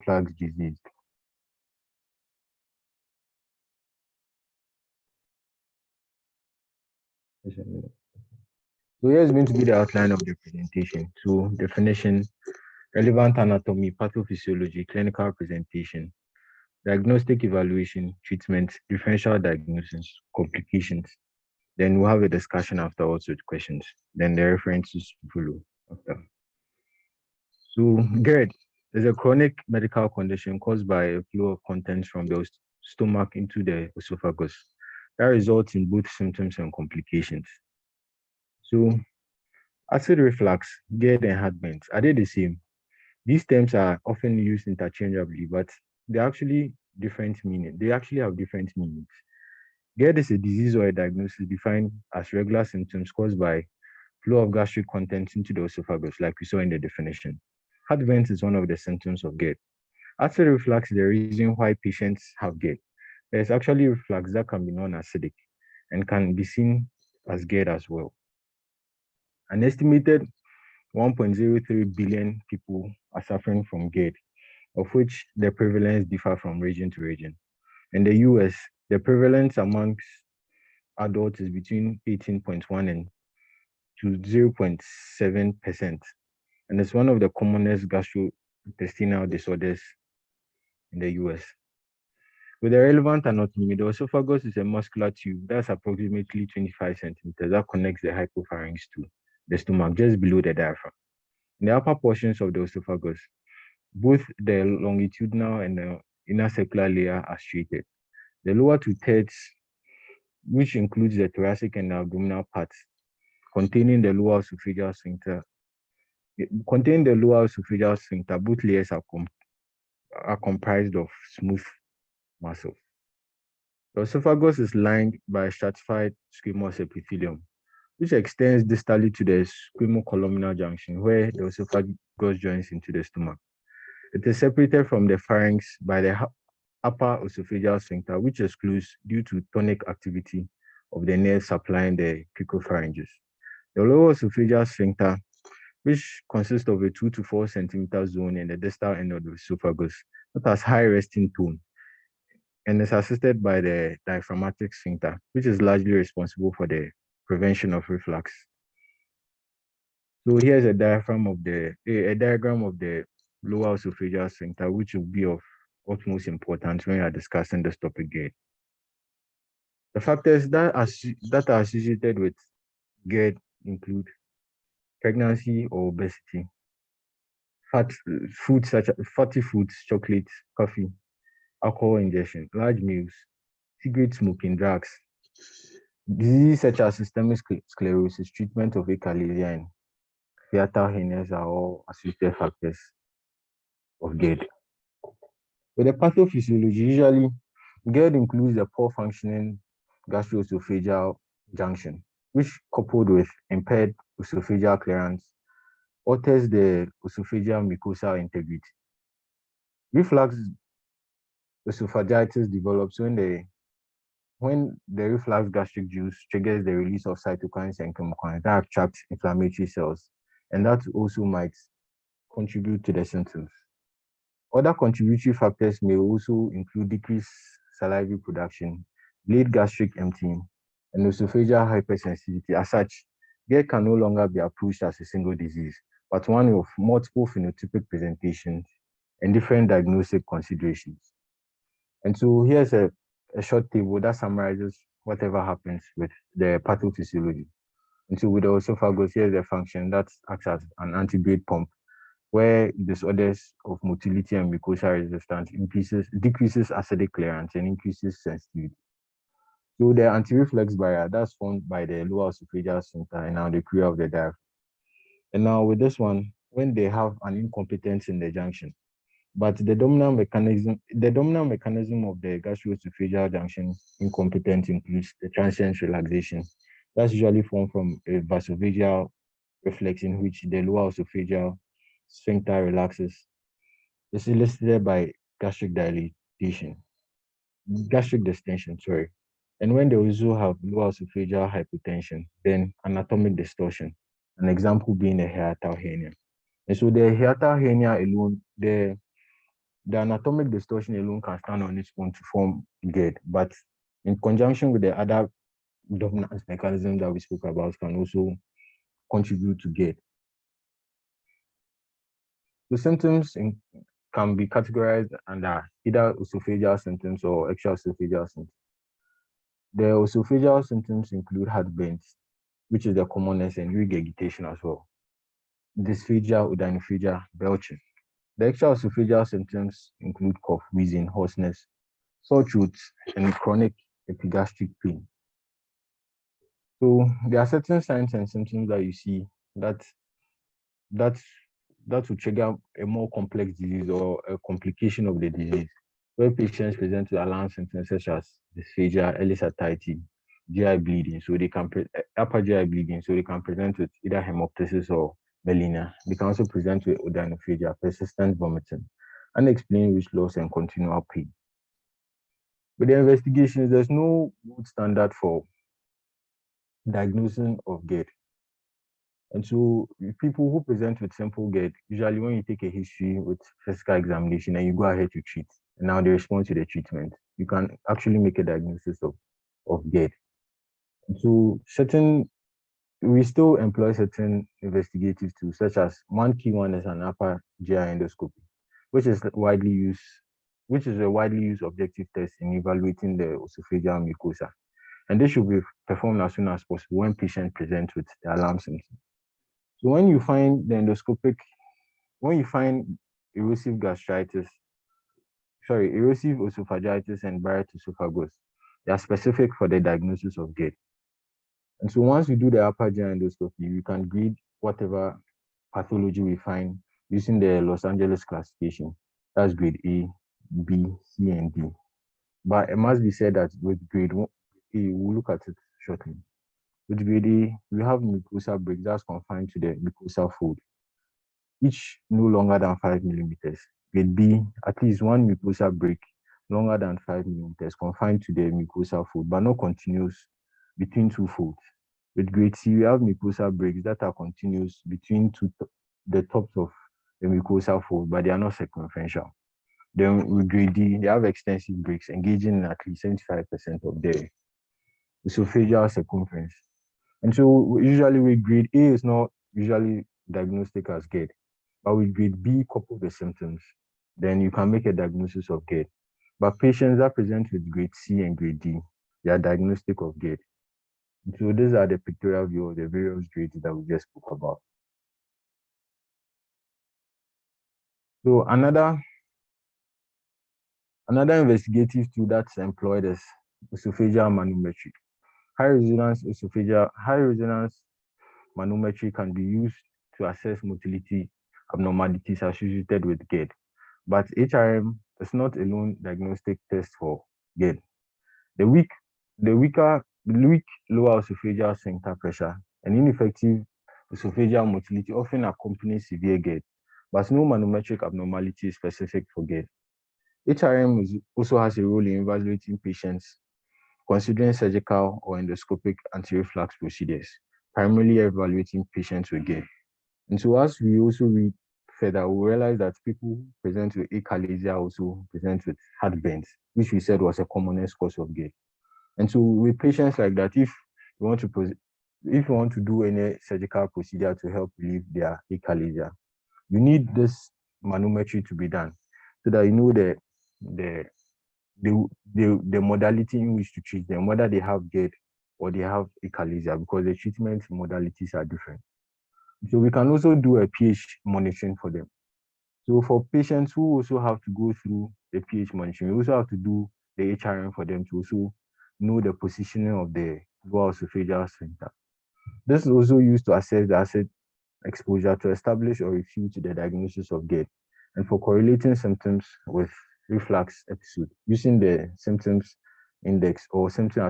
reflux disease. So here's going to be the outline of the presentation. So definition, relevant anatomy, pathophysiology, clinical presentation, diagnostic evaluation, treatment, differential diagnosis, complications. Then we'll have a discussion afterwards with questions. Then the references follow after. So GERD is a chronic medical condition caused by a flow of contents from the stomach into the esophagus that results in both symptoms and complications. So acid reflux, GERD, and heartburn, are they the same? These terms are often used interchangeably, but they actually different meaning. They actually have different meanings. GERD is a disease or a diagnosis defined as regular symptoms caused by flow of gastric contents into the esophagus, like we saw in the definition. Heartburn is one of the symptoms of GERD. Acid reflux is the reason why patients have GERD. There's actually reflux that can be non-acidic and can be seen as GERD as well. An estimated 1.03 billion people are suffering from GERD, of which the prevalence differ from region to region. In the US, the prevalence amongst adults is between 18.1 and to 0.7%, and it's one of the commonest gastrointestinal disorders in the US. With the relevant anatomy, the esophagus is a muscular tube that's approximately 25 centimeters that connects the hypopharynx to the stomach just below the diaphragm. In the upper portions of the esophagus, both the longitudinal and the inner circular layer are striated. The lower two-thirds, which includes the thoracic and the abdominal parts, containing the lower esophageal sphincter, both layers are comprised of smooth muscles. The esophagus is lined by a stratified squamous epithelium, which extends distally to the squamocolumnar junction, where the esophagus joins into the stomach. It is separated from the pharynx by the upper esophageal sphincter, which is closed due to tonic activity of the nerve supplying the cricopharynges. The lower esophageal sphincter, which consists of a 2 to 4 centimeter zone in the distal end of the esophagus, that has high resting tone, and is assisted by the diaphragmatic sphincter, which is largely responsible for the prevention of reflux. So here's a diagram of the lower esophageal sphincter, which will be of utmost importance when you are discussing this topic again. The factors that are associated with GERD include pregnancy or obesity, fatty foods, chocolates, coffee, alcohol ingestion, large meals, cigarette smoking, drugs, diseases such as systemic sclerosis, treatment of achalasia, and hiatal hernias are all associated factors of GERD. With the pathophysiology, usually GERD includes a poor functioning gastroesophageal junction, which coupled with impaired esophageal clearance alters the esophageal mucosal integrity. Reflux esophagitis develops when the reflux gastric juice triggers the release of cytokines and chemokines that attract inflammatory cells, and that also might contribute to the symptoms. Other contributory factors may also include decreased salivary production, delayed gastric emptying, and esophageal hypersensitivity. As such, GERD can no longer be approached as a single disease, but one of multiple phenotypic presentations and different diagnostic considerations. And so here's a short table that summarizes whatever happens with the pathophysiology. And so with the esophagus, here's the function that acts as an antigrade pump, where disorders of motility and mucosal resistance decreases acidic clearance and increases sensitivity. So the anti-reflex barrier that's formed by the lower esophageal sphincter and now the crea of the diaphragm. And now with this one, when they have an incompetence in the junction, but the dominant mechanism of the gastroesophageal junction incompetence includes the transient relaxation. That's usually formed from a vasovagal reflex in which the lower esophageal sphincter relaxes. It's elicited by gastric distension, sorry. And when they also have lower esophageal hypotension, then anatomic distortion, an example being a hiatal hernia. And so the hiatal hernia alone, the The anatomic distortion alone can stand on its own to form GERD, but in conjunction with the other dominance mechanisms that we spoke about can also contribute to GERD. The symptoms can be categorized under either esophageal symptoms or extraesophageal symptoms. The esophageal symptoms include heartburn, which is the commonest, and regurgitation as well. Dysphagia, odynophagia, belching. The extraesophageal symptoms include cough, wheezing, hoarseness, sore throat, and chronic epigastric pain. So there are certain signs and symptoms that you see that that that will trigger a more complex disease or a complication of the disease, where patients present with alarm symptoms such as dysphagia, early satiety, GI bleeding. So they can upper GI bleeding. So they can present with either hemoptysis or melena. They can also present with odynophagia, persistent vomiting, unexplained weight loss, and continual pain. With the investigations, there's no good standard for diagnosing of GERD. And so people who present with simple GERD, usually when you take a history with physical examination and you go ahead to treat, and now they respond to the treatment, you can actually make a diagnosis of GERD. And so we still employ certain investigative tools, such as one key one is an upper GI endoscopy, which is a widely used objective test in evaluating the esophageal mucosa. And this should be performed as soon as possible when patients present with the alarm symptoms. So when you find erosive gastritis, erosive esophagitis and Barrett esophagus, they are specific for the diagnosis of GERD. And so once we do the upper GI endoscopy, we can grade whatever pathology we find using the Los Angeles classification. That's grade A, B, C, and D. But it must be said that with grade A, we'll look at it shortly. With grade A, we have mucosal break that's confined to the mucosal fold, each no longer than 5 millimeters. Grade B, at least one mucosal break longer than 5 millimeters confined to the mucosal fold, but not continuous between two folds. With grade C, we have mucosal breaks that are continuous between the tops of the mucosal fold, but they are not circumferential. Then with grade D, they have extensive breaks engaging in at least 75% of the esophageal circumference. And so usually with grade A is not usually diagnostic as GERD, but with grade B coupled with symptoms, then you can make a diagnosis of GERD. But patients that present with grade C and grade D, they are diagnostic of GERD. So these are the pictorial view of the various grades that we just spoke about. So another investigative tool that's employed is esophageal manometry. High resonance manometry can be used to assess motility abnormalities associated with GERD, but HRM is not alone diagnostic test for GERD. The weak lower esophageal sphincter pressure and ineffective esophageal motility often accompany severe GERD, but no manometric abnormality is specific for GERD. HRM also has a role in evaluating patients considering surgical or endoscopic anti-reflux procedures, primarily evaluating patients with GERD. And so as we also read further, we realize that people who present with achalasia also present with heartburns, which we said was a commonest cause of GERD. And so with patients like that, if you want to do any surgical procedure to help relieve their achalasia, you need this manometry to be done so that you know the modality in which to treat them, whether they have GERD or they have achalasia, because the treatment modalities are different. So we can also do a pH monitoring for them. So for patients who also have to go through the pH monitoring, we also have to do the HRM for them to also know the positioning of the lower esophageal sphincter. This is also used to assess the acid exposure to establish or refute the diagnosis of GERD, and for correlating symptoms with reflux episode using the symptoms index or symptom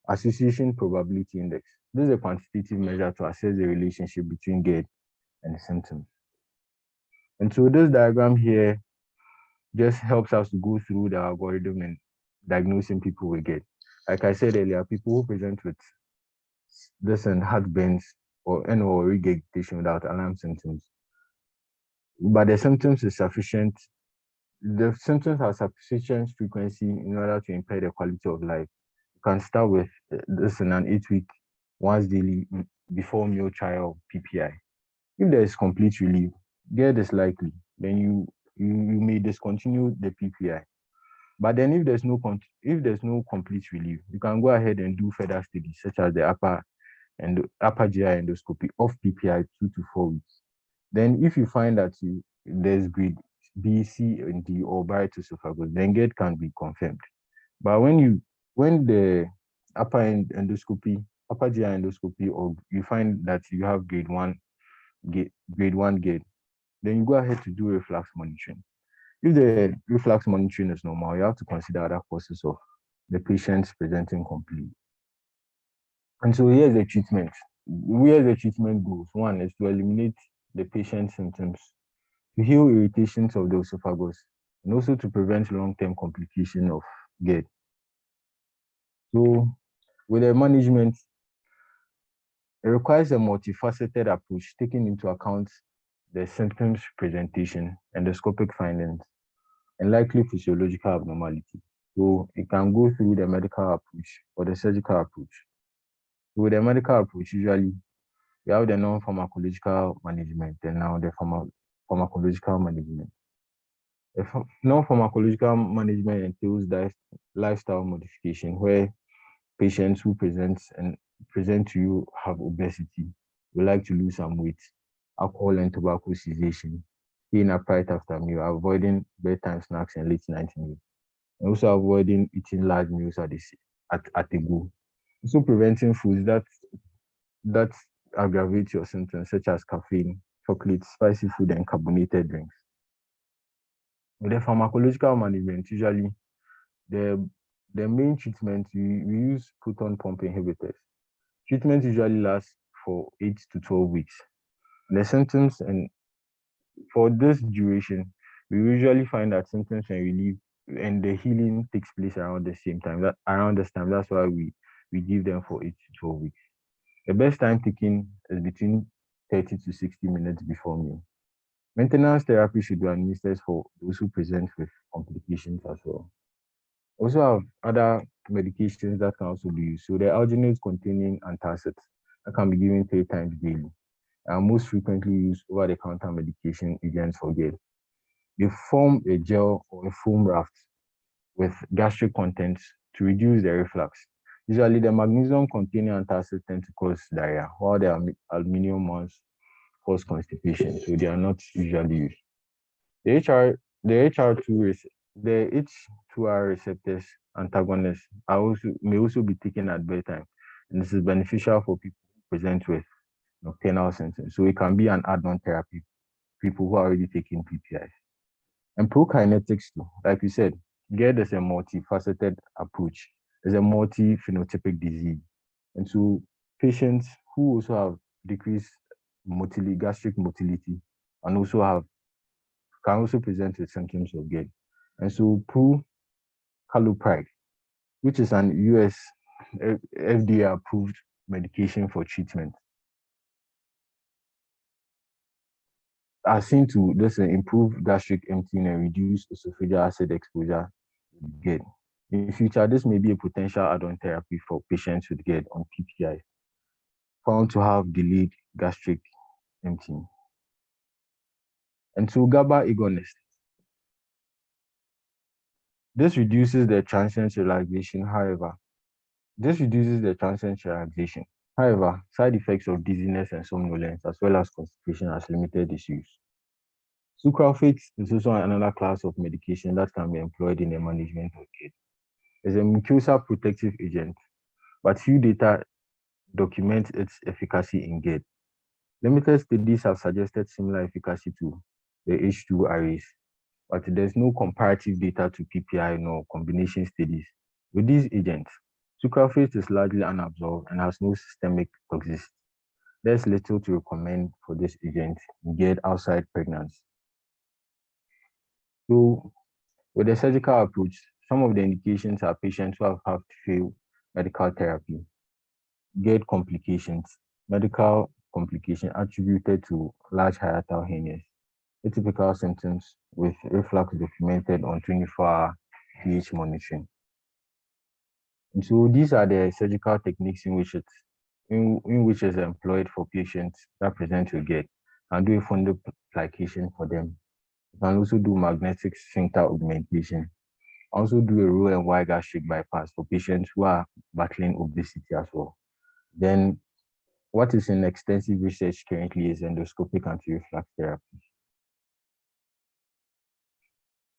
association probability index. This is a quantitative measure to assess the relationship between GERD and symptoms. And so this diagram here just helps us to go through the algorithm and diagnosing people with GERD. Like I said earlier, people who present with this and heartburns or regurgitation without alarm symptoms, but the symptoms is sufficient the symptoms have sufficient frequency in order to impair the quality of life. You can start with this in an 8 week, once daily before meal trial PPI. If there is complete relief, GERD is likely. Then you may discontinue the PPI. But then if there's no complete relief, you can go ahead and do further studies such as the upper GI endoscopy of PPI 2 to 4 weeks. Then if you find that there's grade B, C, and D or Barrett's esophagus, then GERD can be confirmed. But when the upper GI endoscopy, or you find that you have grade one GERD, then you go ahead to do reflux monitoring. If the reflux monitoring is normal, you have to consider other causes of the patients presenting complete. And so here's the treatment. Where the treatment goes. One is to eliminate the patient's symptoms, to heal irritations of the esophagus, and also to prevent long-term complication of GERD. So with the management, it requires a multifaceted approach, taking into account the symptoms presentation, endoscopic findings, and likely physiological abnormality. So it can go through the medical approach or the surgical approach. So with the medical approach, usually we have the non-pharmacological management and now the pharmacological management. The non-pharmacological management entails that lifestyle modification where patients who present to you have obesity, would like to lose some weight, alcohol and tobacco cessation, staying upright after meal, avoiding bedtime snacks and late night meals, and also avoiding eating large meals at a go. Also preventing foods that aggravate your symptoms, such as caffeine, chocolate, spicy food, and carbonated drinks. With the pharmacological management, usually the the main treatment we use proton pump inhibitors. Treatment usually lasts for 8 to 12 weeks. The symptoms, and for this duration, we usually find that symptoms and relief and the healing takes place around the same time. That around this time, that's why we give them for 8 to 12 weeks. The best time taken is between 30 to 60 minutes before meal. Maintenance therapy should be administered for those who present with complications as well. Also have other medications that can also be used. So the alginates containing antacids that can be given 3 times daily are most frequently used over-the-counter medication agents for GERD. They form a gel or a foam raft with gastric contents to reduce the reflux. Usually, the magnesium-containing antacids tend to cause diarrhea, while the aluminum ones cause constipation, so they are not usually used. The HR, the HR2 the H2R receptors antagonists may also be taken at bedtime, and this is beneficial for people who present with nocturnal symptoms. So it can be an add-on therapy for people who are already taking PPIs. And prokinetics too, like we said, GERD is a multifaceted approach. It's a multi-phenotypic disease. And so patients who also have decreased motility, gastric motility, and also can also present with symptoms of GERD. And so prucalopride, which is an US FDA approved medication for treatment, are seen to improve gastric emptying and reduce esophageal acid exposure with GERD. In future, this may be a potential add-on therapy for patients with GERD on PPI, found to have delayed gastric emptying. And so GABA agonist. This reduces the transient relaxation, however. However, side effects of dizziness and somnolence, as well as constipation, has limited its use. Sucralfate is also another class of medication that can be employed in the management of GERD. It's a mucosal protective agent, but few data document its efficacy in GERD. Limited studies have suggested similar efficacy to the H2 arrays, but there's no comparative data to PPI nor combination studies. With these agents, sucralfate is largely unabsorbed and has no systemic toxicity. There's little to recommend for this agent in GERD outside pregnancy. So, with the surgical approach, some of the indications are patients who have had to fail medical therapy, GERD complications, medical complication attributed to large hiatal hernias, Atypical symptoms with reflux documented on 24-hour pH monitoring. And so these are the surgical techniques in which is employed for patients that present with GERD, and do a fundoplication for them. You can also do magnetic sphincter augmentation. Also do a roll and wide gastric bypass for patients who are battling obesity as well. Then what is in extensive research currently is endoscopic anti-reflux therapy.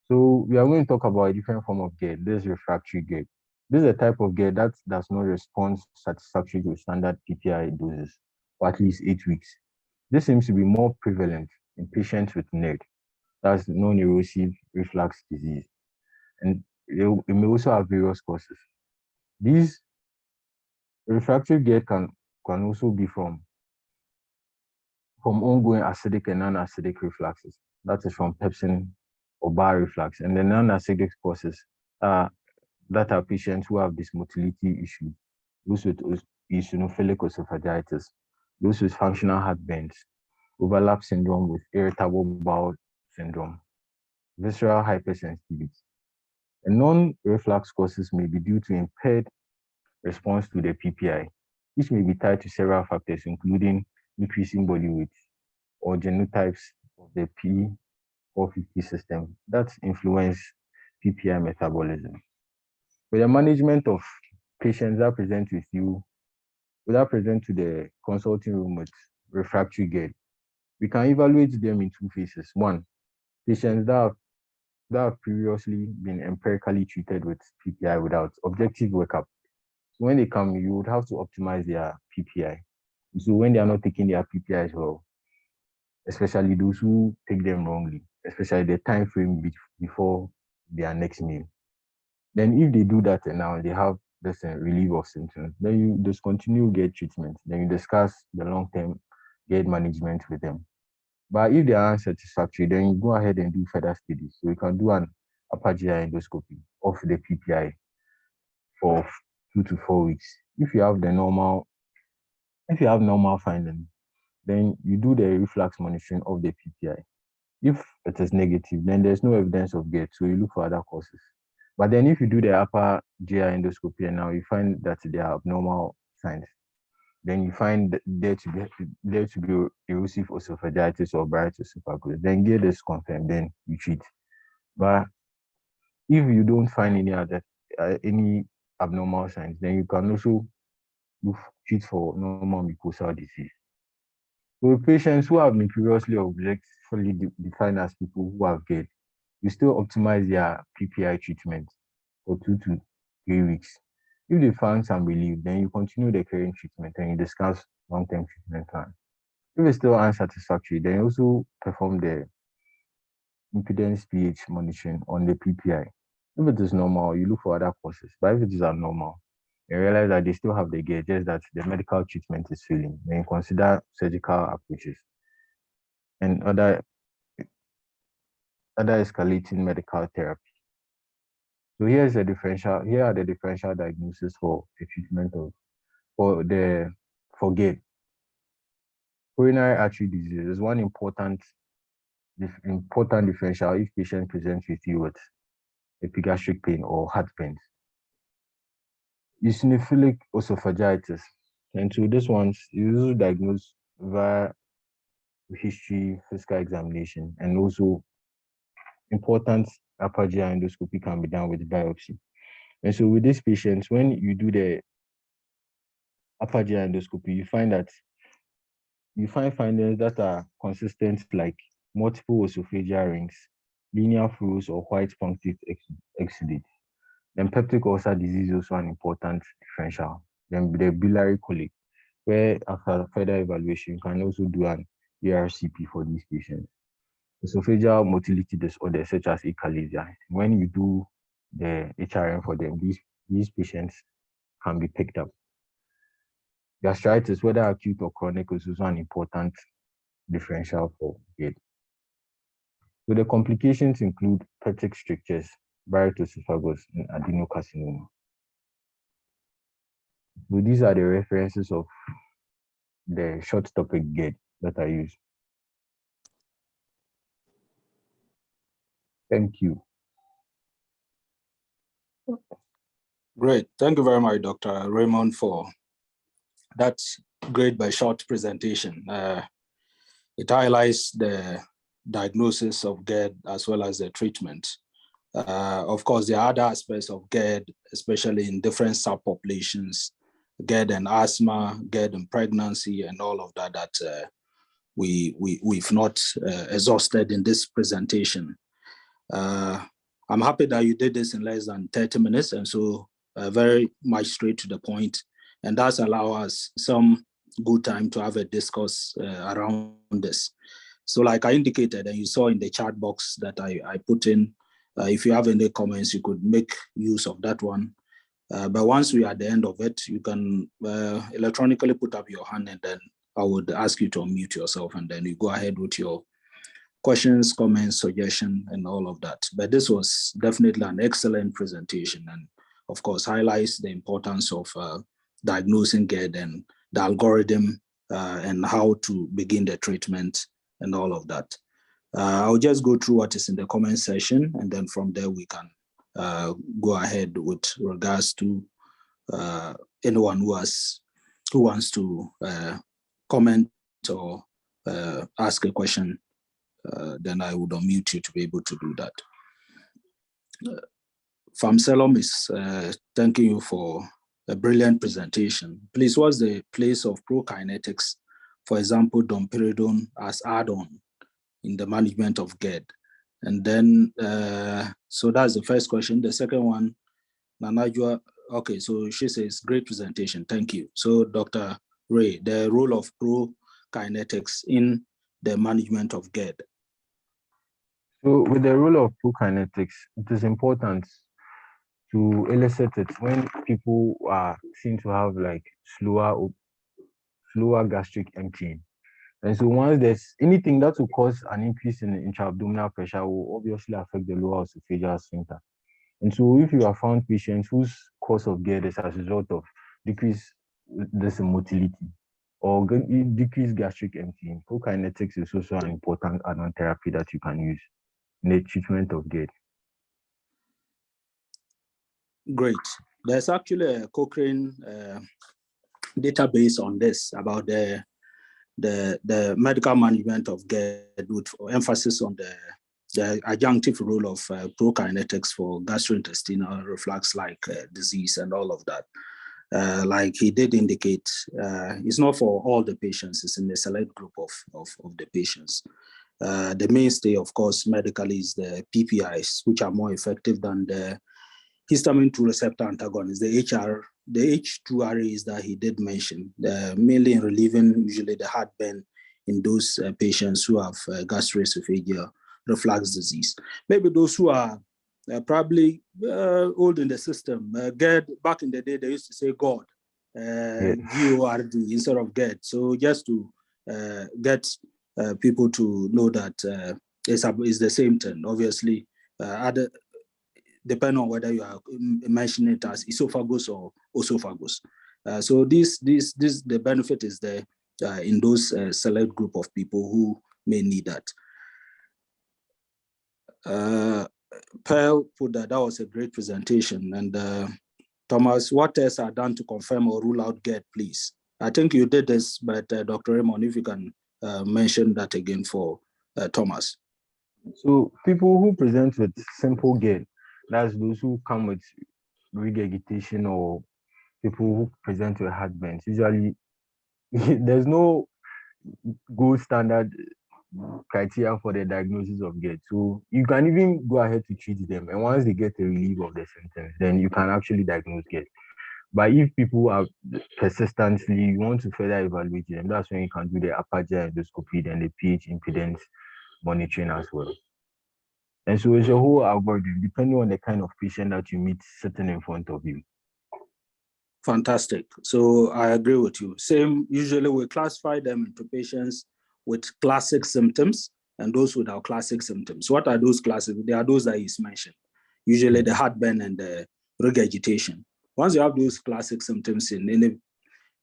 So we are going to talk about a different form of GERD. This is refractory GERD. This is a type of GERD that does not respond satisfactorily to standard PPI doses for at least 8 weeks. This seems to be more prevalent in patients with NERD, that's non-erosive reflux disease, and it may also have various causes. These refractory GERD can also be from ongoing acidic and non-acidic refluxes. That is from pepsin or bar reflux, and the non-acidic causes are that are patients who have dysmotility issues, those with eosinophilic esophagitis, those with functional heartburns, overlap syndrome with irritable bowel syndrome, visceral hypersensitivity. And non-reflux causes may be due to impaired response to the PPI, which may be tied to several factors, including increasing body weight or genotypes of the P450 system that influence PPI metabolism. For the management of patients that present to the consulting room with refractory GERD, we can evaluate them in two phases. One, patients that have previously been empirically treated with PPI without objective workup. So when they come, you would have to optimize their PPI. So when they are not taking their PPIs well, especially those who take them wrongly, especially the time frame before their next meal. Then if they do that and now they have this relief of symptoms, then you discontinue GERD treatment. Then you discuss the long-term GERD management with them. But if they are unsatisfactory, then you go ahead and do further studies. So you can do an upper GI endoscopy of the PPI for 2 to 4 weeks. If you have normal findings, then you do the reflux monitoring of the PPI. If it is negative, then there's no evidence of GERD, so you look for other causes. But then if you do the upper GI endoscopy and now you find that there are abnormal signs, then you find there to be erosive esophagitis or Barrett's esophagus, then GERD is confirmed, then you treat. But if you don't find any abnormal signs, then you can also treat for normal mucosal disease. So patients who have been previously objectively defined as people who have GERD, you still optimize their PPI treatment for 2 to 3 weeks. If they find some relief, then you continue the current treatment and you discuss long-term treatment plan. If it's still unsatisfactory, then you also perform the impedance pH monitoring on the PPI. If it is normal, you look for other causes. But if it is abnormal, you realize that they still have the GERD, just that the medical treatment is failing. Then you consider surgical approaches and other escalating medical therapy. So here are the differential diagnosis for the treatment of for GERD. Coronary artery disease is one important differential if patient presents with you with epigastric pain or heart pain. Eosinophilic esophagitis. And so this one's usually diagnosed via history, physical examination, and also important upper GI endoscopy can be done with biopsy. And so with these patients, when you do the upper GI endoscopy, you find findings that are consistent, like multiple esophageal rings, linear furrows or white punctate exudate. Then peptic ulcer disease is also an important differential. Then the biliary colic, where after further evaluation, you can also do an ERCP for these patients. Esophageal motility disorders such as achalasia. When you do the HRM for them, these patients can be picked up. Gastritis, whether acute or chronic, is also an important differential for GERD. So the complications include peptic strictures, Barrett's esophagus, and adenocarcinoma. So these are the references of the short topic GERD that I use. Thank you. Great. Thank you very much, Dr. Raymond, for that great but short presentation. It highlights the diagnosis of GERD as well as the treatment. Of course, there are other aspects of GERD, especially in different subpopulations, GERD and asthma, GERD and pregnancy, and all of that that we've not exhausted in this presentation. I'm happy that you did this in less than 30 minutes, and so very much straight to the point. And that's allow us some good time to have a discourse around this. So like I indicated, and you saw in the chat box that I put in, if you have any comments, you could make use of that one. But once we are at the end of it, you can electronically put up your hand, and then I would ask you to unmute yourself, and then you go ahead with your questions, comments, suggestion, and all of that. But this was definitely an excellent presentation, and of course highlights the importance of diagnosing GERD and the algorithm and how to begin the treatment and all of that. I'll just go through what is in the comment section, and then from there we can go ahead with regards to anyone who wants to comment or ask a question. Then I would unmute you to be able to do that. Famselom is thanking you for a brilliant presentation. Please, what's the place of prokinetics, for example, domperidone as add-on in the management of GERD? And then, so that's the first question. The second one, Nanajua, okay, so she says, great presentation, thank you. So Dr. Ray, the role of prokinetics in the management of GERD. So with the role of prokinetics, it is important to elicit it when people are seen to have like slower gastric emptying. And so once there's anything that will cause an increase in intra-abdominal pressure will obviously affect the lower esophageal sphincter. And so if you have found patients whose cause of GERD is as a result of decreased motility or decreased gastric emptying, prokinetics is also an important add-on therapy that you can use in the treatment of GERD. Great. There's actually a Cochrane database on this about the medical management of GERD with emphasis on the adjunctive role of prokinetics for gastrointestinal reflux-like disease and all of that. Like he did indicate, it's not for all the patients, it's in a select group of the patients. The mainstay, of course, medically is the PPIs, which are more effective than the histamine 2 receptor antagonists, the H2RAs that he did mention, mainly in relieving usually the heartburn in those patients who have gastroesophageal reflux disease. Maybe those who are probably old in the system. GERD, back in the day, they used to say God, G-O-R-D instead of GERD. So just to get people to know that it's the same thing. Obviously, depending on whether you are mentioning it as esophagus or esophagus. So the benefit is there in those select group of people who may need that. Pearl put that was a great presentation. And Thomas, what tests are done to confirm or rule out GERD, please? I think you did this, but Dr. Raymond, if you can mention that again for Thomas. So people who present with simple GERD, that's those who come with regurgitation or people who present with heartburn. Usually, there's no gold standard criteria for the diagnosis of GERD. So you can even go ahead to treat them. And once they get a relief of the symptoms, then you can actually diagnose GERD. But if people are persistently, you want to further evaluate them, that's when you can do the upper GI endoscopy and the pH impedance monitoring as well. And so it's a whole algorithm, depending on the kind of patient that you meet sitting in front of you. Fantastic. So I agree with you. Same, usually we classify them into patients with classic symptoms and those without classic symptoms. What are those classic? They are those that he's mentioned. Usually the heartburn and the regurgitation. Once you have those classic symptoms in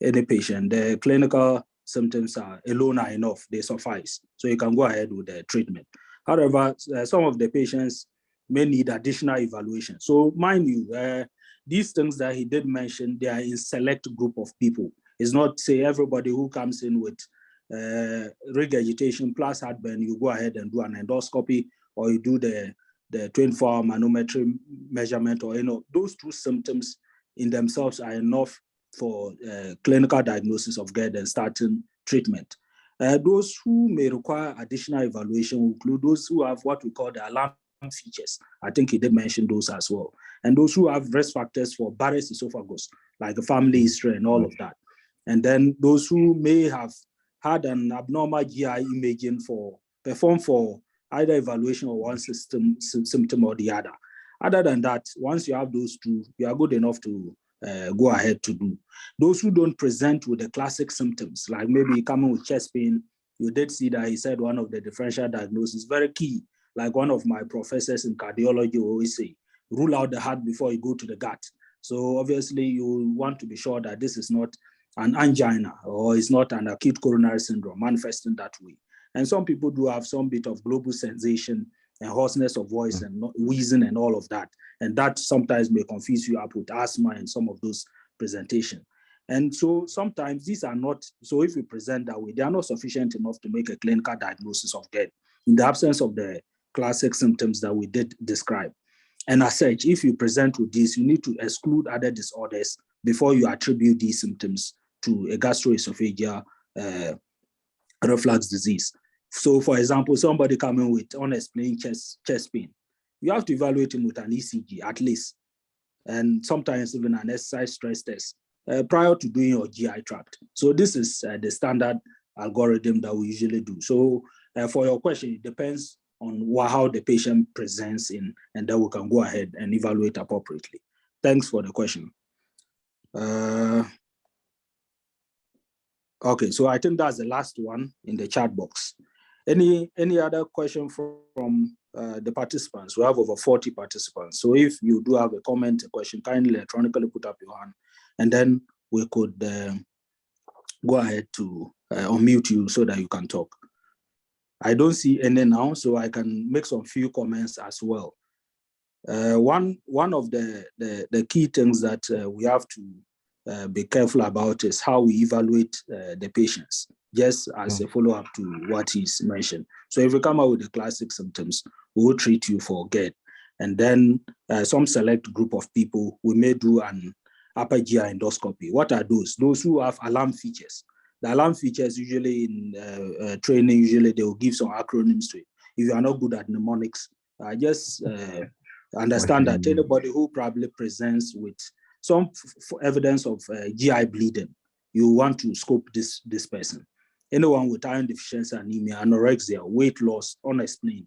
any patient, the clinical symptoms alone are enough, they suffice. So you can go ahead with the treatment. However, some of the patients may need additional evaluation. So mind you, these things that he did mention, they are in select group of people. It's not, say, everybody who comes in with regurgitation plus heartburn, you go ahead and do an endoscopy, or you do the 24-hour manometry measurement, or, those two symptoms in themselves are enough for clinical diagnosis of GERD and starting treatment. Those who may require additional evaluation will include those who have what we call the alarm features. I think he did mention those as well. And those who have risk factors for Barrett's esophagus, like a family history and all of that. And then those who may have had an abnormal GI imaging performed for either evaluation of one symptom or the other. Other than that, once you have those two, you are good enough to go ahead to do. Those who don't present with the classic symptoms, like maybe coming with chest pain, you did see that he said one of the differential diagnoses, very key. Like one of my professors in cardiology always say, rule out the heart before you go to the gut. So obviously you want to be sure that this is not an angina or it's not an acute coronary syndrome manifesting that way. And some people do have some bit of global sensation and hoarseness of voice and wheezing and all of that. And that sometimes may confuse you up with asthma and some of those presentations. And so sometimes these are not, so if we present that way, they are not sufficient enough to make a clinical diagnosis of GERD in the absence of the classic symptoms that we did describe. And as such, if you present with this, you need to exclude other disorders before you attribute these symptoms to a gastroesophageal reflux disease. So for example, somebody coming with unexplained chest pain, you have to evaluate him with an ECG at least, and sometimes even an exercise stress test prior to doing your GI tract. So this is the standard algorithm that we usually do. So for your question, it depends on how the patient presents in, and then we can go ahead and evaluate appropriately. Thanks for the question. Okay, so I think that's the last one in the chat box. Any other question from the participants? We have over 40 participants. So if you do have a comment, a question, kindly electronically put up your hand, and then we could go ahead to unmute you so that you can talk. I don't see any now, so I can make some few comments as well. One of the key things that we have to be careful about is how we evaluate the patients, just as a follow-up to what he's mentioned. So if we come out with the classic symptoms, we will treat you for GERD. And then some select group of people, we may do an upper GI endoscopy. What are those? Those who have alarm features. The alarm features usually in training, usually they will give some acronyms to it. If you are not good at mnemonics, just understand that anybody who probably presents with some evidence of GI bleeding, you want to scope this person. Anyone with iron deficiency anemia, anorexia, weight loss, unexplained,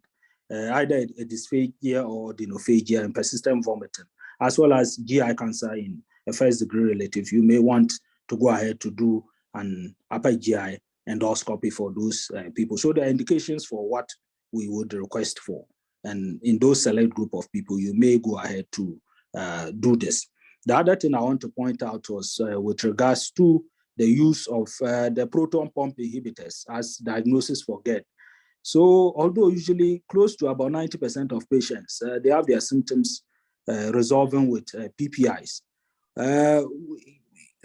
either a dysphagia or adenophagia and persistent vomiting, as well as GI cancer in a first degree relative, you may want to go ahead to do an upper GI endoscopy for those people. So there are indications for what we would request for. And in those select group of people, you may go ahead to do this. The other thing I want to point out was with regards to the use of the proton pump inhibitors as diagnosis for GERD. So although usually close to about 90% of patients, they have their symptoms resolving with PPIs.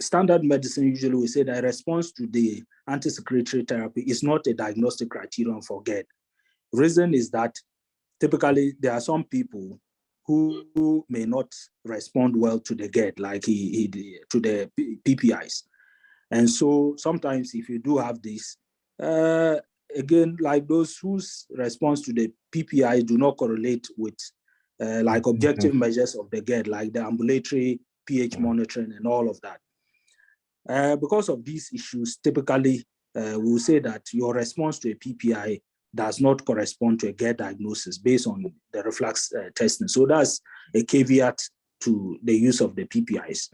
Standard medicine usually we say that response to the anti-secretory therapy is not a diagnostic criterion for GERD. Reason is that typically there are some people who may not respond well to the GERD, like to the PPIs. And so sometimes if you do have this, again, like those whose response to the PPI do not correlate with like objective measures of the GERD, like the ambulatory pH monitoring and all of that. Because of these issues, typically we will say that your response to a PPI does not correspond to a GERD diagnosis based on the reflex testing. So that's a caveat to the use of the PPIs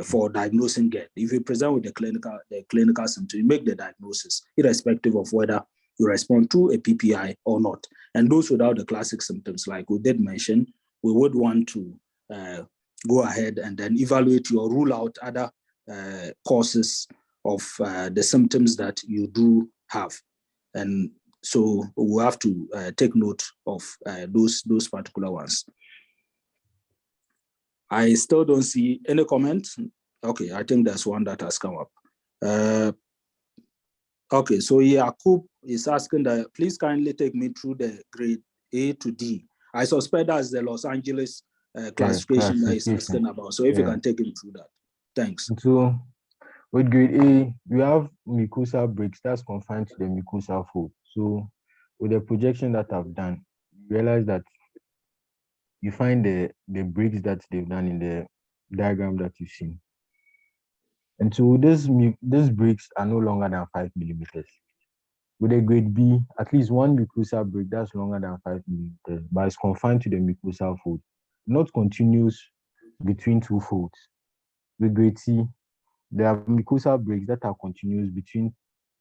for diagnosing GERD. If you present with the clinical symptom, you make the diagnosis, irrespective of whether you respond to a PPI or not. And those without the classic symptoms, like we did mention, we would want to go ahead and then evaluate you or rule out other causes of the symptoms that you do have. And So we'll have to take note of those particular ones. I still don't see any comments. Okay, I think there's one that has come up. Okay, so Yakub is asking that please kindly take me through the grade A to D. I suspect that's the Los Angeles classification that he's asking about. So if you can take him through that. Thanks. So with grade A, we have mucosal breaks that's confined to the mucosal fold. So with the projection that I've done, you realize that you find the breaks that they've done in the diagram that you've seen. And so these breaks are no longer than 5 millimeters. With a grade B, at least one mucosal break that's longer than 5 millimeters, but it's confined to the mucosal fold, not continuous between two folds. With grade C, there are mucosal breaks that are continuous between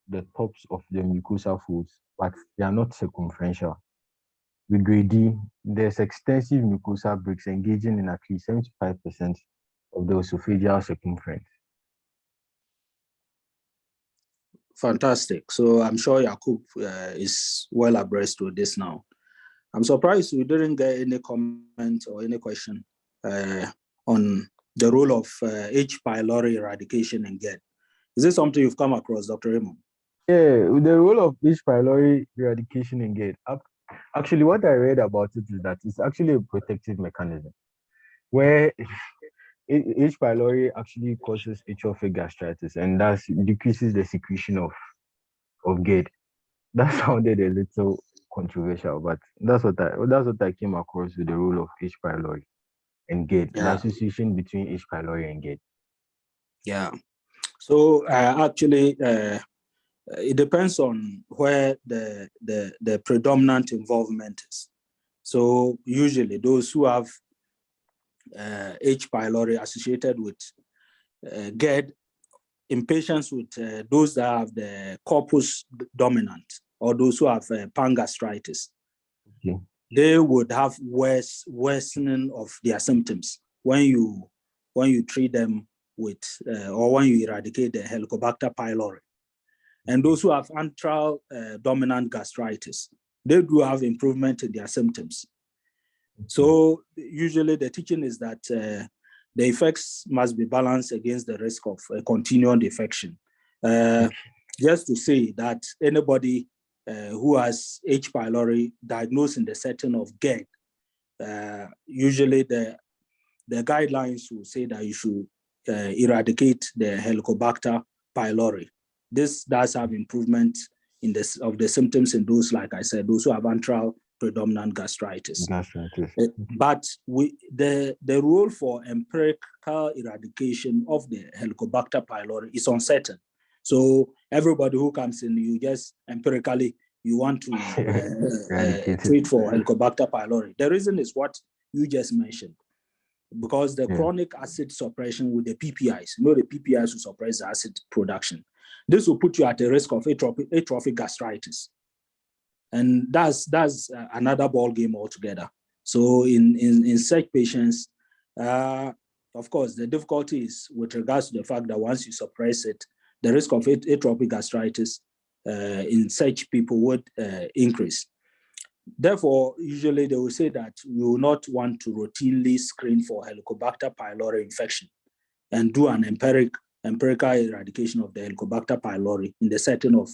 the tops of the mucosal folds, but they are not circumferential. With grade D, there's extensive mucosal breaks engaging in at least 75% of the esophageal circumference. Fantastic. So I'm sure Yakub is well abreast with this now. I'm surprised we didn't get any comment or any question on the role of H. pylori eradication in GERD. Is this something you've come across, Dr. Raymond? Yeah, the role of H. pylori eradication in GERD. Actually, what I read about it is that it's actually a protective mechanism where H. pylori actually causes atrophic gastritis, and that decreases the secretion of GERD. That sounded a little controversial, but that's what I came across with the role of H. pylori and GERD, the association between H. pylori and GERD. Yeah. So actually, it depends on where the predominant involvement is. So usually those who have H. pylori associated with GERD, in patients with those that have the corpus dominant or those who have pangastritis, they would have worsening of their symptoms when you treat them with or when you eradicate the Helicobacter pylori. And those who have antral dominant gastritis, they do have improvement in their symptoms. So usually the teaching is that the effects must be balanced against the risk of a continued infection. Just to say that anybody who has H. pylori diagnosed in the setting of GERD, usually the guidelines will say that you should eradicate the Helicobacter pylori. This does have improvement in of the symptoms in those, like I said, those who have antral predominant gastritis. But the role for empirical eradication of the Helicobacter pylori is uncertain. So everybody who comes in, you just empirically, you want to treat for Helicobacter pylori. The reason is what you just mentioned, because the chronic acid suppression with the PPIs, the PPIs will suppress the acid production. This will put you at a risk of atrophic gastritis. And that's another ball game altogether. So in such patients, of course, the difficulty is with regards to the fact that once you suppress it, the risk of atrophic gastritis in such people would increase. Therefore, usually they will say that we will not want to routinely screen for Helicobacter pylori infection and do an empirical eradication of the Helicobacter pylori in the setting of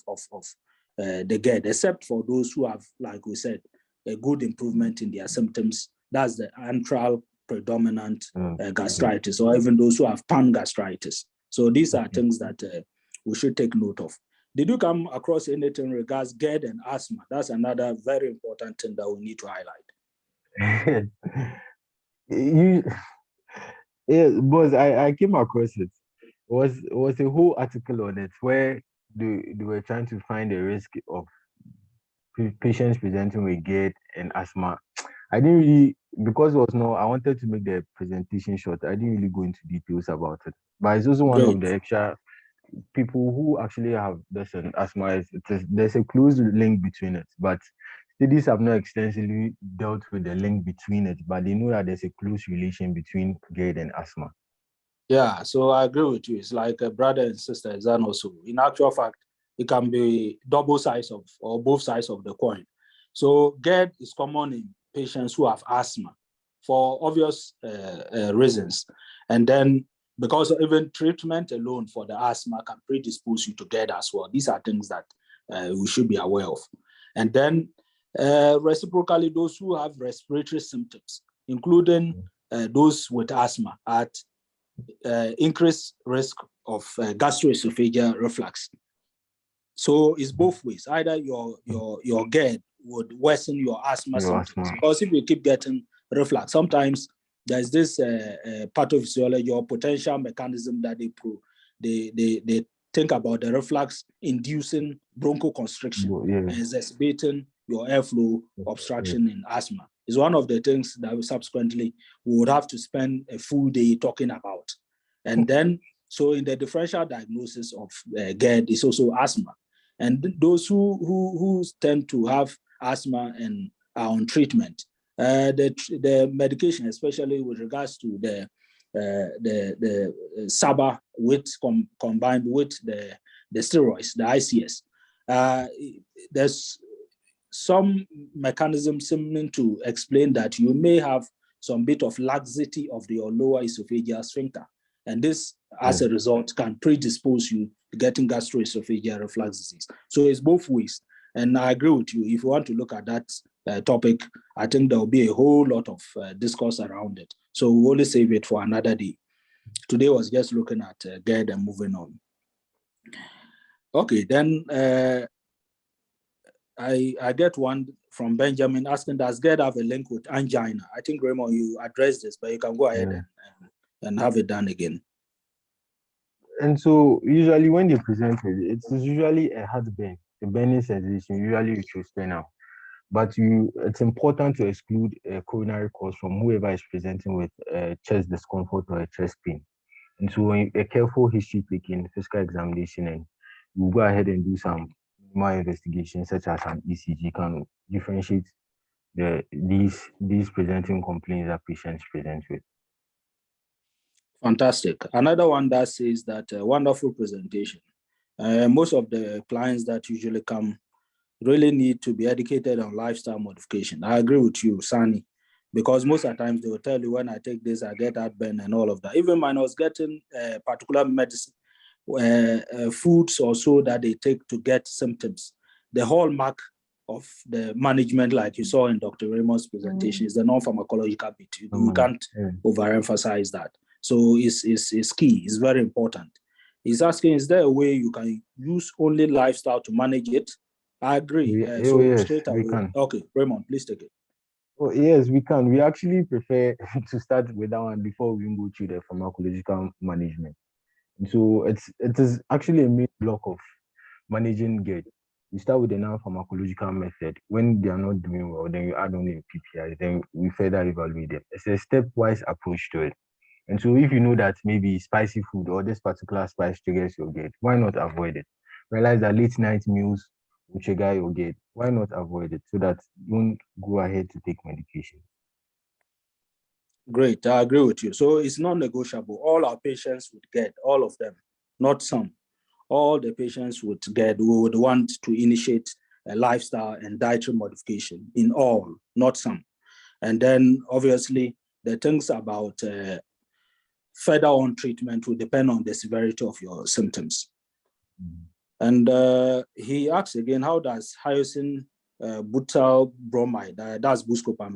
the GERD, except for those who have, like we said, a good improvement in their symptoms. That's the antral predominant gastritis, or even those who have pangastritis. So these are things that we should take note of. Did you come across anything regards GERD and asthma? That's another very important thing that we need to highlight. Boss, I came across it. Was a whole article on it where they were trying to find the risk of patients presenting with GERD and asthma. I didn't really, because it was I wanted to make the presentation short. I didn't really go into details about it. But it's also one of the extra people who actually have this and asthma. There's a close link between it, but studies have not extensively dealt with the link between it, but they know that there's a close relation between GERD and asthma. Yeah, so I agree with you. It's like a brother and sister, and also. In actual fact, It can be double sides of or both sides of the coin. So GERD is common in patients who have asthma for obvious reasons. And then because even treatment alone for the asthma can predispose you to GERD as well. These are things that we should be aware of. And then reciprocally, those who have respiratory symptoms, including those with asthma, at increased risk of gastroesophageal reflux. So it's both ways. Either your GERD would worsen your asthma symptoms, because if you keep getting reflux, sometimes there's this pathophysiology or potential mechanism that they think about the reflux inducing bronchoconstriction, exacerbating your airflow obstruction in asthma. It's one of the things that we subsequently would have to spend a full day talking about. And then, so in the differential diagnosis of GERD is also asthma. And those who tend to have asthma and are on treatment, the medication, especially with regards to the SABA combined with the steroids, the ICS, there's some mechanism seeming to explain that you may have some bit of laxity of your lower esophageal sphincter. And this, as a result, can predispose you to getting gastroesophageal reflux disease. So it's both ways. And I agree with you. If you want to look at that topic, I think there will be a whole lot of discourse around it. So we'll only save it for another day. Today was just looking at GERD and moving on. Okay, then I get one from Benjamin asking, does GERD have a link with angina? I think, Raymond, you addressed this, but you can go ahead and have it done again. And so usually when they present with it, it's usually a heartburn, a burning sensation, usually retrospinal. But it's important to exclude a coronary cause from whoever is presenting with chest discomfort or a chest pain. And so when a careful history taking, physical examination, and you go ahead and do some more investigations such as an ECG can differentiate these presenting complaints that patients present with. Fantastic. Another one that says that wonderful presentation. Most of the clients that usually come really need to be educated on lifestyle modification. I agree with you, Sani, because most of the times they will tell you, when I take this, I get heartburn and all of that. Even when I was getting particular medicine, foods or so that they take to get symptoms, the hallmark of the management, like you saw in Dr. Raymond's presentation, is the non-pharmacological bit. We can't overemphasize that. So it's key, it's very important. He's asking, is there a way you can use only lifestyle to manage it? I agree. Yes, straight away. we can. Okay, Raymond, please take it. Oh, yes, we can. We actually prefer to start with that one before we go through the pharmacological management. And so it is actually a main block of managing GERD. You start with the non-pharmacological method. When they are not doing well, then you add on the PPI, then we further evaluate them. It's a stepwise approach to it. And so if you know that maybe spicy food or this particular spice triggers your GERD, why not avoid it? Realize that late night meals will trigger your GERD. Why not avoid it so that you won't go ahead to take medication? Great, I agree with you. So it's non-negotiable. All our patients would GERD, all of them, not some. All the patients would GERD, we would want to initiate a lifestyle and dietary modification in all, not some. And then obviously the things about further on treatment will depend on the severity of your symptoms. And he asks again, how does hyoscine butyl bromide, that's buscopan,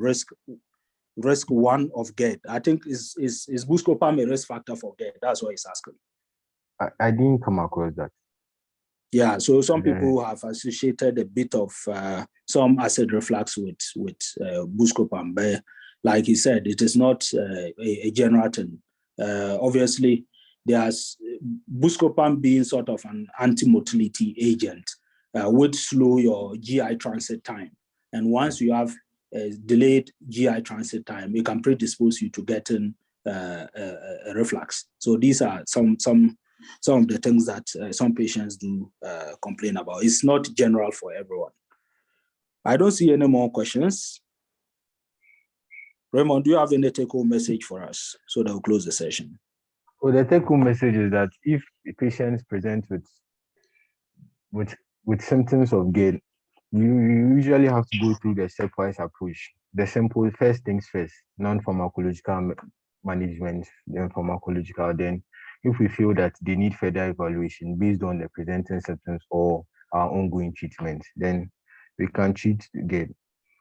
risk one of GERD? I think is buscopan a risk factor for GERD? That's what he's asking. I didn't come across that. Yeah, so some people have associated a bit of some acid reflux with buscopan, but like he said, it is not a general thing. Obviously, there's buscopan being sort of an anti-motility agent, would slow your GI transit time. And once you have delayed GI transit time, it can predispose you to getting a reflux. So these are some of the things that some patients do complain about. It's not general for everyone. I don't see any more questions. Raymond, do you have any take-home message for us so that we'll close the session? Well, the take-home message is that if patients present with with with symptoms of GERD, you usually have to go through the stepwise approach. The simple first things first, non-pharmacological management, then pharmacological. Then, if we feel that they need further evaluation based on the presenting symptoms or our ongoing treatment, then we can treat GERD.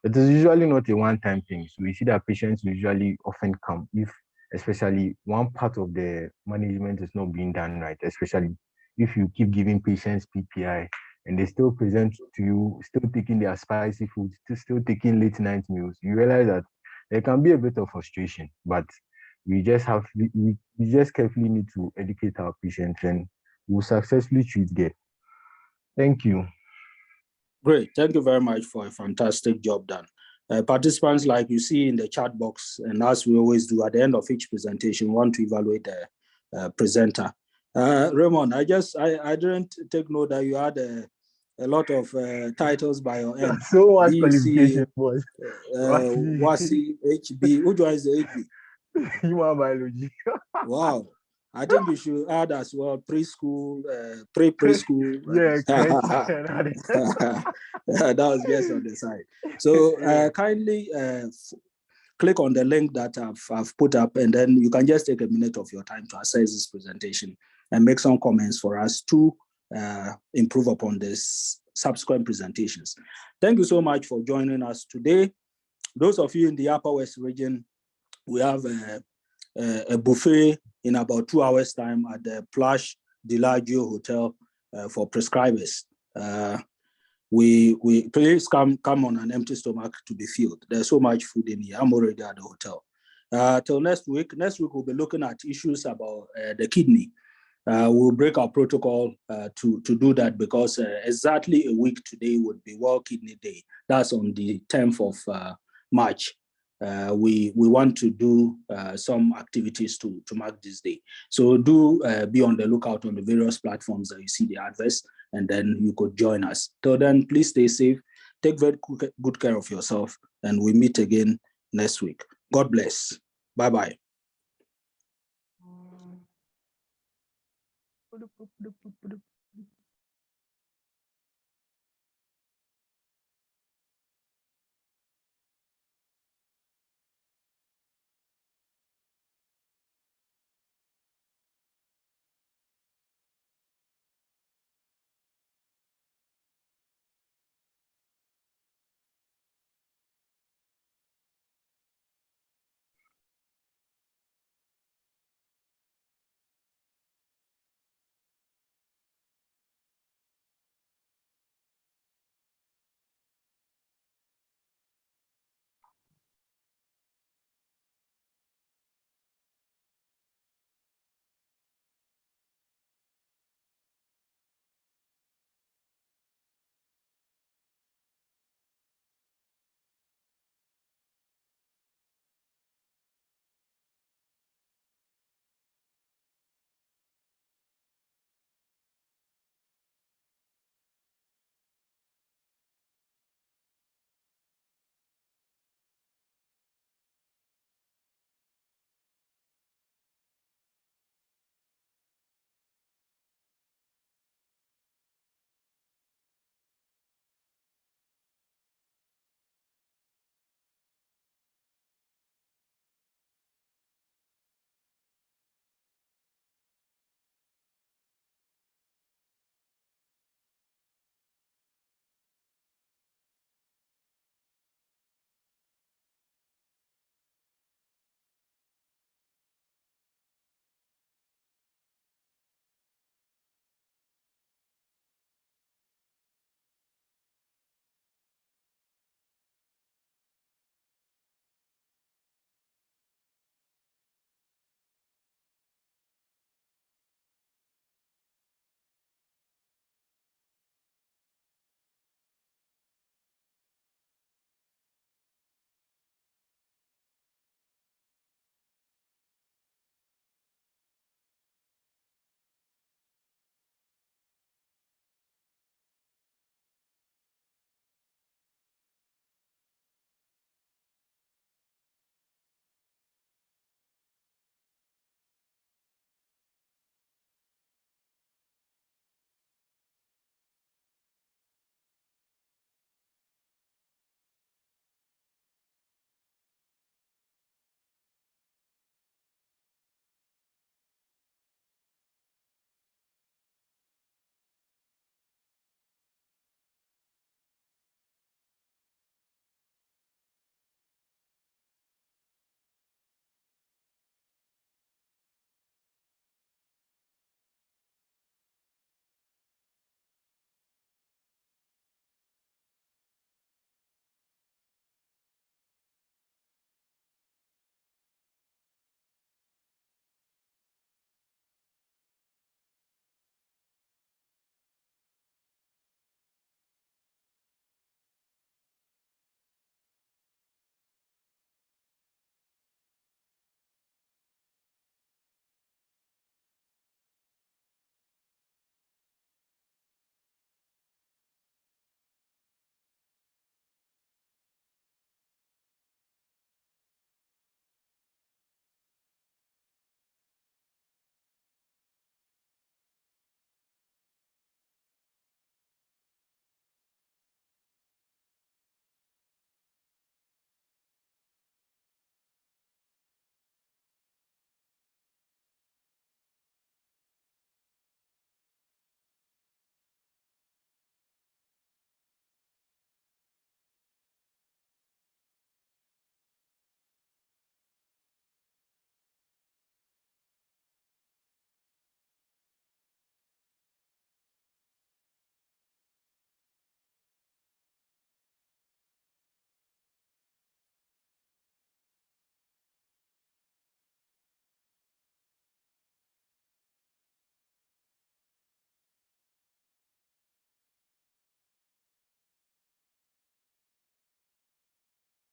It is usually not a one-time thing. So we see that patients usually often come if, especially one part of the management is not being done right, especially if you keep giving patients PPI and they still present to you, still taking their spicy food, still taking late night meals, you realize that there can be a bit of frustration, but we just carefully need to educate our patients and we'll successfully treat them. Thank you. Great. Thank you very much for a fantastic job done. Participants, like you see in the chat box, and as we always do at the end of each presentation, we want to evaluate the presenter. Raymond, I didn't take note that you had a lot of titles by your end. So much BC, qualification, boys. WASI, HB. Which one is the HB? Human biology. Wow. I think you should add as well preschool, pre-preschool. Yeah, That was just on the side. So kindly click on the link that I've put up, and then you can just take a minute of your time to assess this presentation and make some comments for us to improve upon this subsequent presentations. Thank you so much for joining us today. Those of you in the Upper West region, we have a buffet in about 2 hours' time at the Plush Delagio Hotel for prescribers. We please come on an empty stomach to be filled. There's so much food in here. I'm already at the hotel. Till next week. Next week we'll be looking at issues about the kidney. We'll break our protocol to do that because exactly a week today would be World Kidney Day. That's on the 10th of March. We want to do some activities to mark this day. So do be on the lookout on the various platforms that you see the adverts, and then you could join us. Till then, please stay safe, take very good care of yourself, and we meet again next week. God bless. Bye-bye.